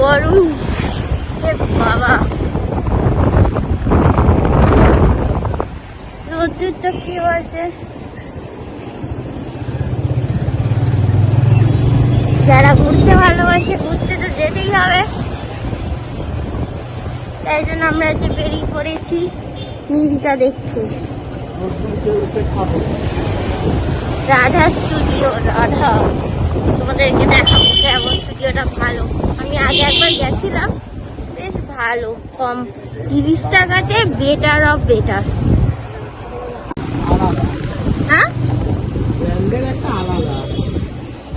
গরম বাবা, রোদ্দুরটা কি বলছে। যারা ঘুরতে ভালোবাসে ঘুরতে তো যেতেই হবে, তাই জন্য আমরা আজকে বেরিয়ে পড়েছি মির্জা দেখতে। রাধা স্টুডিও, রাধা তোমাদেরকে দেখাবো কেমন স্টুডিওটা ভালো। আমি আগে একবার গেছিলাম, বেশ ভালো, কম 30 টাকাতে বেটার অফ বেটার। হ্যাঁ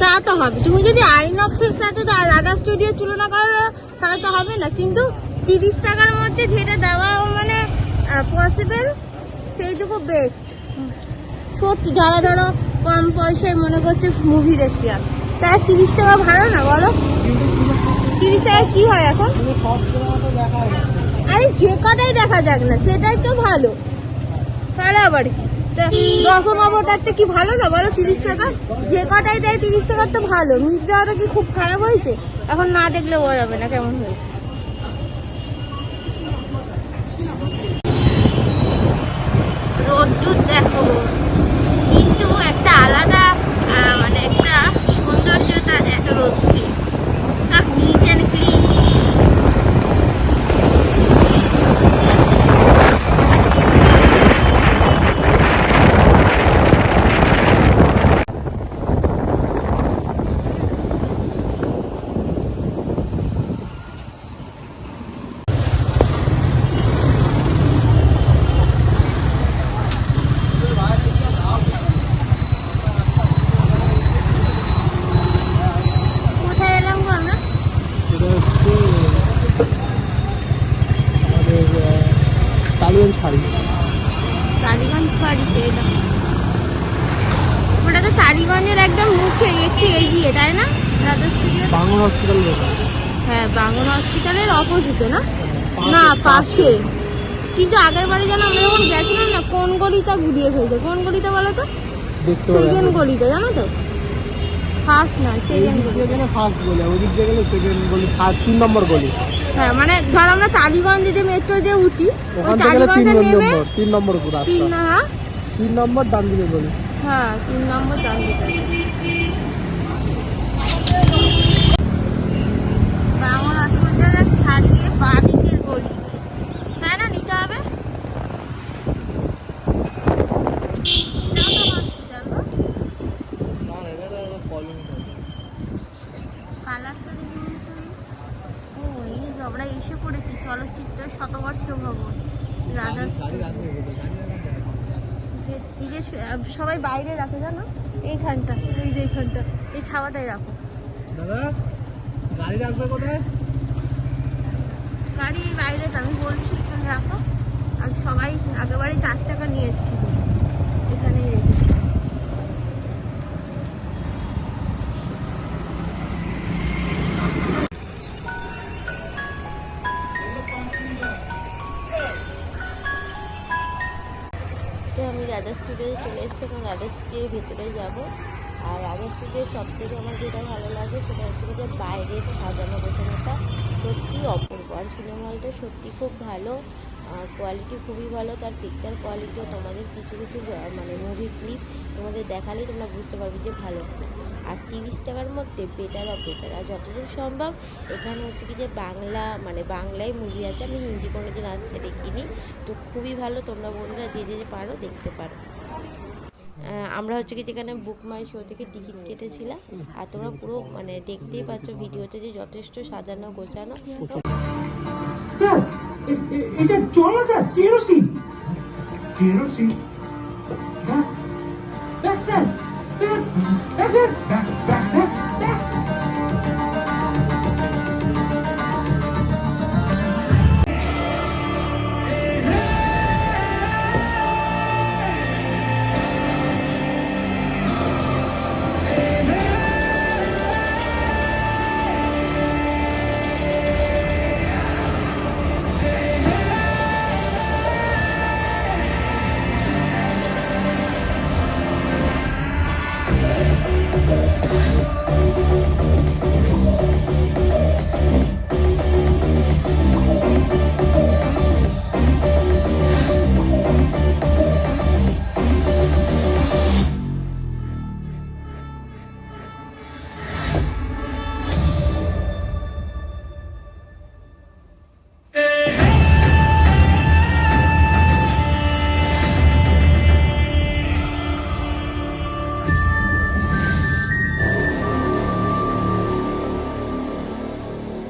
তা তো হবে, তুমি যদি আইনক্সের সাথে রাধা স্টুডিও তুলনা করো তাহলে তো হবে না, কিন্তু 30 টাকার মধ্যে যেটা দেওয়া মানে পসিবল সেইটুকু বেস্ট। সত্যি যারা ধরো কম পয়সায় মনে করছে মুভি দেখতে, তার 30 টাকা ভালো না বলো? 30 টাকা কি হয় এখন? আরে যে কটাই দেখা যাক না, সেটাই তো ভালো। তাহলে আবার কি দশম অবতারটা কি ভালো না বলো? 30 টাকা যে কটাই দেয় 30 টাকার তো ভালো। মির্জাটা কি খুব খারাপ হয়েছে? এখন না দেখলে বোঝা যাবে না কেমন হয়েছে। রোদ্দুর দেখো, কিন্তু একটা আলাদা মানে একটা সৌন্দর্যতা এত রোদ্দুরে, সব নিট অ্যান্ড ক্লিন। ওটা তো টালিগঞ্জের একদম মুখে একটু এগিয়ে, তাই না? Radha studio Bangla hospital. হ্যাঁ, বাংলা হসপিটালের অপোজিটে না? না, পাশে। কিন্তু আগের বারে যেন আমরা যখন গেছিলাম না, কোন গলিটা ঘুরিয়ে ফেলছে। কোন গলিটা বলো তো? সেকেন্ড গলিটা, জানো তো? ফার্স্ট না, সেকেন্ড গলি। ফার্স্ট গলি, ওদিক দিয়ে গেলে সেকেন্ড গলি, 3 নম্বর গলি। হ্যাঁ, মানে ধর আমরা টালিগঞ্জে যে মেট্রো যে উঠি, ওই টালিগঞ্জে নেমে 3 নম্বর রাস্তা। 3 নম্বর ডান দিকে গলি। হ্যাঁ, 3 নম্বর ডান দিকে। বাংলা হসপিটালে ছাড়িয়ে বাদিকের গলি, তাই না? নিতে হবে। আমরা এসে পড়েছি চলচ্চিত্র শতবর্ষ ভবন, রাধা স্টুডিও। সবাই বাইরে রাখে জানো, এইখানটা, এই যে এইখানটা, এই ছাওয়াটাই রাখো। দাদা গাড়ি রাখবে কোথায়? গাড়ি বাইরে, আমি বলছি এখানে রাখো। আর সবাই আগেবারে 4 চাকা নিয়ে এসেছিল, এখানেই রেখেছি। আমি রাধা স্টুডিওতে চলে এসেছি, এখন রাধা স্টুডিওর ভিতরে যাব। আর রাধা স্টুডিওর সব থেকে আমার যেটা ভালো লাগে সেটা হচ্ছে যে বাইরের সাজানো গোছানোটা সত্যি অপূর্ব। আর সিনেমা হলটা সত্যি খুব ভালো, কোয়ালিটি খুবই ভালো। তার পিকচার কোয়ালিটিও তোমাদের কিছু কিছু মানে মুভি ক্লিপ তোমাদের দেখালেই তোমরা বুঝতে পারবে যে ভালো। আর 30 টাকার মধ্যে বেটার অফ বেটার। আর যতদূর সম্ভব এখানে হচ্ছে কি যে বাংলা মানে বাংলায় মুভি আছে, আমি হিন্দি কোনোদিন আসতে দেখিনি। তো খুবই ভালো, তোমরা বন্ধুরা যে যে পারো দেখতে পারো। আমরা হচ্ছে কি যেখানে বুক মাই শো থেকে টিকিট কেটেছিলাম। আর তোমরা পুরো মানে দেখতেই পাচ্ছ ভিডিওতে যে যথেষ্ট সাজানো গোছানো। স্যার এটা চল না sir, kerosene kerosene. Back back sir, back back back back back back.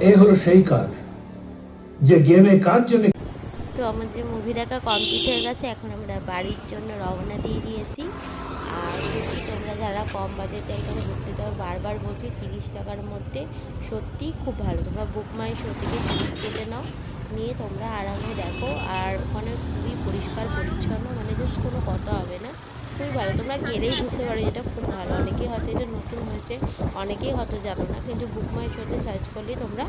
এ হলো সেই কাজ যে গেমে কাজ জন্য। তো আমাদের মুভি দেখা কমপ্লিট হয়ে গেছে, এখন আমরা বাড়ির জন্য রওনা দিয়ে দিয়েছি। আর সত্যি তোমরা যারা কম বাজেটে একদম ঘুরতে যাও, বারবার বলছি 30 টাকার মধ্যে সত্যিই খুব ভালো। তোমরা বুক মাই শো থেকে টিকিট কেটে নাও, নিয়ে তোমরা আরামে দেখো। আর ওখানে খুবই পরিষ্কার পরিচ্ছন্ন, মানে জাস্ট কোনো কথা হবে না, খুবই ভালো। তোমরা গেলেই বুঝতে পারো এটা খুব ভালো। অনেকেই হয়তো এটা নতুন হয়েছে, অনেকেই হয়তো জানো না, কিন্তু বুক মাই শোতে সার্চ করলেই তোমরা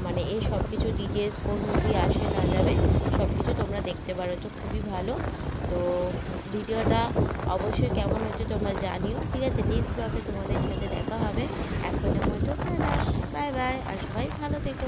মানে এই সব কিছু ডিটেলস, কোন মুভি আসে না যাবে সব কিছু তোমরা দেখতে পারো। তো খুবই ভালো। তো ভিডিওটা অবশ্যই কেমন হচ্ছে তোমরা জানিও, ঠিক আছে? নেক্সট ব্লগে তোমাদের সাথে দেখা হবে। এখনের মতো বাই বাই, আর সবাই ভালো থেকো।